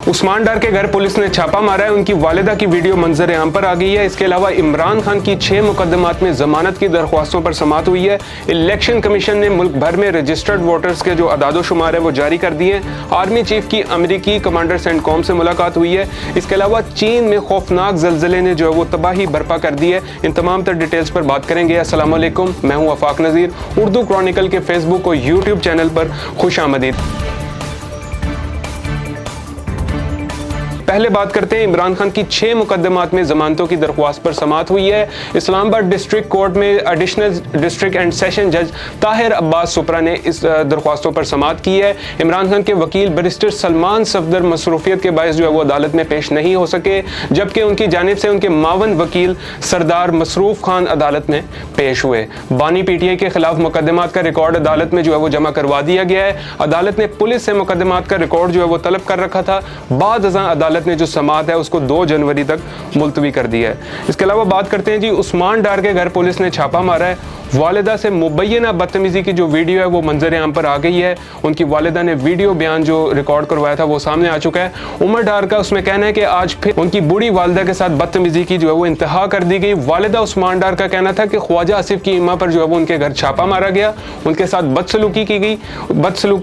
عثمان ڈار کے گھر پولیس نے چھاپا مارا ہے، ان کی والدہ کی ویڈیو منظر عام پر آ گئی ہے۔ اس کے علاوہ عمران خان کی 6 مقدمات میں ضمانت کی درخواستوں پر سماعت ہوئی ہے۔ الیکشن کمیشن نے ملک بھر میں رجسٹرڈ ووٹرز کے جو اعداد و شمار ہے وہ جاری کر دیے۔ آرمی چیف کی امریکی کمانڈر سینٹ کوم سے ملاقات ہوئی ہے۔ اس کے علاوہ چین میں خوفناک زلزلے نے جو ہے وہ تباہی برپا کر دی ہے۔ ان تمام تر ڈیٹیلز پر بات کریں گے۔ السلام علیکم، میں ہوں آفاق نذیر، اردو کرونیکل کے فیس بک اور یوٹیوب چینل پر خوش آمدید۔ پہلے بات کرتے ہیں عمران خان کی 6 مقدمات میں ضمانتوں کی درخواست پر سماعت ہوئی ہے۔ اسلام آباد ڈسٹرکٹ کورٹ میں ایڈیشنل ڈسٹرکٹ اینڈ سیشن جج طاہر عباس سپرا نے اس درخواستوں پر سماعت کی ہے۔ عمران خان کے وکیل بیرسٹر سلمان صفدر مصروفیت کے باعث جو ہے وہ عدالت میں پیش نہیں ہو سکے، جبکہ ان کی جانب سے ان کے معاون وکیل سردار مصروف خان عدالت میں پیش ہوئے۔ بانی پی ٹی آئی کے خلاف مقدمات کا ریکارڈ عدالت میں جو ہے وہ جمع کروا دیا گیا ہے۔ عدالت نے پولیس سے مقدمات کا ریکارڈ جو ہے وہ طلب کر رکھا تھا۔ بعد ازاں عدالت نے جو سماعت ہے اس کو 2 جنوری تک ملتوی کر دیا ہے۔ اس کے علاوہ بات کرتے ہیں عثمان ڈار کے گھر پولیس نے چھاپا مارا ہے۔ والدہ سے مبینہ بدتمیزی کی جو ویڈیو ہے وہ منظر عام پر آ گئی ہے۔ ان کی والدہ نے ویڈیو بیان جو ریکارڈ کروایا تھا وہ سامنے آ چکا ہے۔ عمر ڈار کا اس میں کہنا ہے کہ آج پھر ان کی بوڑھی والدہ کے ساتھ بدتمیزی کی جو ہے وہ انتہا کر دی گئی۔ والدہ عثمان ڈار کا کہنا تھا کہ خواجہ آصف کی اماں پر جو ہے وہ ان کے گھر چھاپا مارا گیا، ان کے ساتھ بدسلوکی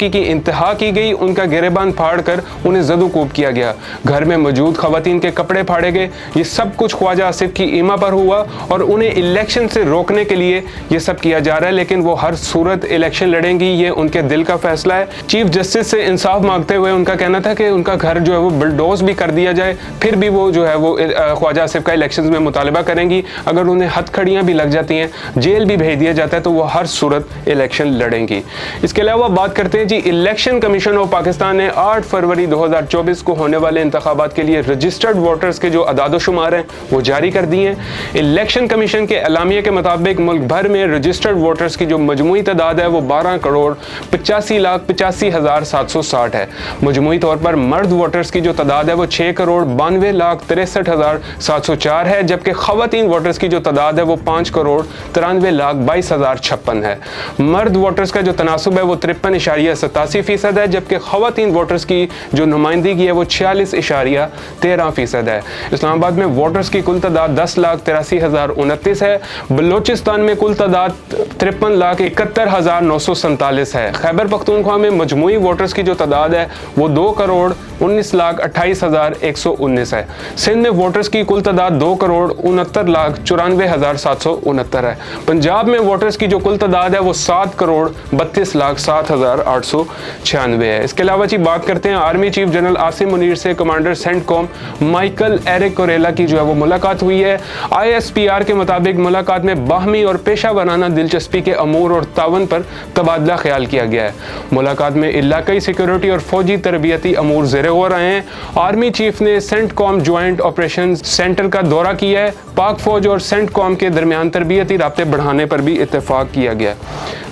کی انتہا کی گئی، ان کا گریبان پھاڑ کر انہیں زد و کوب کیا گیا، گھر میں موجود خواتین کے کپڑے پھاڑے گئے۔ یہ سب کچھ خواجہ آصف کی اماں پر ہوا اور انہیں الیکشن سے روکنے کے لیے یہ سب کیا جا رہا ہے، لیکن وہ ہر صورت الیکشن لڑیں گی، یہ ان کے دل کا فیصلہ ہے۔ چیف جسٹس سے انصاف مانگتے ہوئے ان کا کہنا تھا کہ ان کا گھر جو ہے وہ بلڈوز بھی کر دیا جائے، پھر بھی وہ جو ہے وہ خواجہ آصف کا الیکشنز میں مطالبہ کریں گی۔ اگر انہیں ہتھ کھڑیاں بھی لگ جاتی ہیں، جیل بھی بھیج دیا جاتا ہے، تو وہ ہر صورت الیکشن لڑیں گی۔ اس کے علاوہ بات کرتے ہیں الیکشن کمیشن آف پاکستان نے 8 فروری 2024 کو ہونے والے انتخابات کے لیے رجسٹرڈ ووٹرز کے جو اعداد و شمار ہیں وہ جاری کر دیے ہیں۔ الیکشن کمیشن کے اعلامیے کے مطابق ملک بھر میں رجسٹرڈ ووٹرز کی جو مجموعی تعداد ہے وہ 12,85,85,760 ہے۔ مجموعی طور پر مرد ووٹرز کی جو تعداد ہے وہ 6,92,63,704 ہے، جبکہ خواتین ووٹرز کی جو تعداد ہے وہ 5,93,22,056 ہے۔ مرد ووٹرز کا جو تناسب ہے وہ 53.87% ہے، جبکہ خواتین ووٹرز کی جو نمائندگی ہے وہ 46.13% ہے۔ اسلام آباد میں ووٹرز کی کل تعداد 10,83,029 ہے۔ بلوچستان میں کل تعداد 53,71,947 ہے۔ خیبر پختونخوا میں مجموعی ووٹرز کی جو تعداد ہے وہ 2,19,28,119 ہے۔ سندھ میں ووٹرز کی کل تعداد 2,69,94,769 ہے۔ پنجاب میں ووٹرز کی جو کل تعداد ہے وہ 7,32,07,896 ہے۔ اس کے علاوہ بات کرتے ہیں army chief general Asim Munir سے کمانڈر سینٹ کوم مائیکل ایرک کوریلا کی جو ہے وہ ملاقات ہوئی ہے۔ ISPR کے مطابق ملاقات میں باہمی اور پیشہ ورانہ دلچسپی کے امور اور تعاون پر تبادلہ خیال کیا گیا ہے۔ ملاقات میں علاقائی سیکورٹی اور فوجی تربیتی امور زیر غور آئے ہیں۔ آرمی چیف نے سینٹ کوم جوائنٹ آپریشن سینٹر کا دورہ کیا ہے۔ پاک فوج اور سینٹ کوم کے درمیان تربیتی رابطے بڑھانے پر بھی اتفاق کیا گیا۔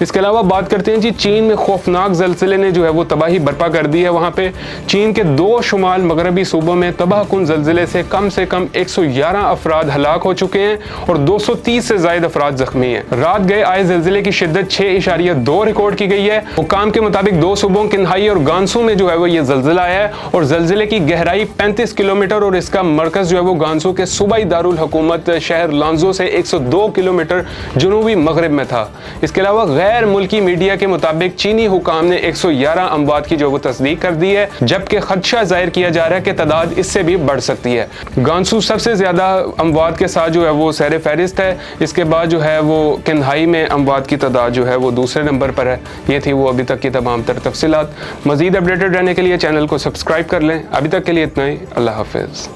اس کے علاوہ بات کرتے ہیں چین میں خوفناک زلزلے نے جو ہے وہ تباہی برپا کر دی ہے۔ وہاں پہ چین کے 2 شمال مغربی صوبوں میں تباہ کن زلزلے سے کم 111 افراد ہلاک ہو چکے ہیں اور 230 سے زائد افراد زخمی ہیں۔ رات گئے آئے زلزلے کی شدت 6.2 ریکارڈ کی گئی ہے۔ حکام کے مطابق 2 صوبوں قنہائی اور گانسو میں جو ہے وہ یہ زلزلہ آیا ہے اور زلزلے کی گہرائی 35 کلومیٹر اور اس کا مرکز جو ہے وہ گانسو کے صوبائی دارالحکومت شہر لانزو سے 102 کلومیٹر جنوبی مغرب میں تھا۔ اس کے علاوہ غیر ملکی میڈیا کے مطابق چینی حکام نے 111 اموات کی جو وہ تصدیق کر دی ہے، جبکہ خدشہ ظاہر کیا جا رہا ہے کہ تعداد اس سے بھی بڑھ سکتی ہے۔ گانسو سب سے زیادہ اموات کے ساتھ جو ہے وہ سیر فہرست ہے۔ اس کے بعد جو ہے وہ قنہائی میں اموات کی تعداد جو ہے وہ دوسرے نمبر پر ہے۔ یہ تھی وہ ابھی تک کی تمام تر تفصیلات۔ مزید اپڈیٹڈ رہنے کے لیے چینل کو سبسکرائب کر لیں۔ ابھی تک کے لیے اتنا ہی۔ اللہ حافظ۔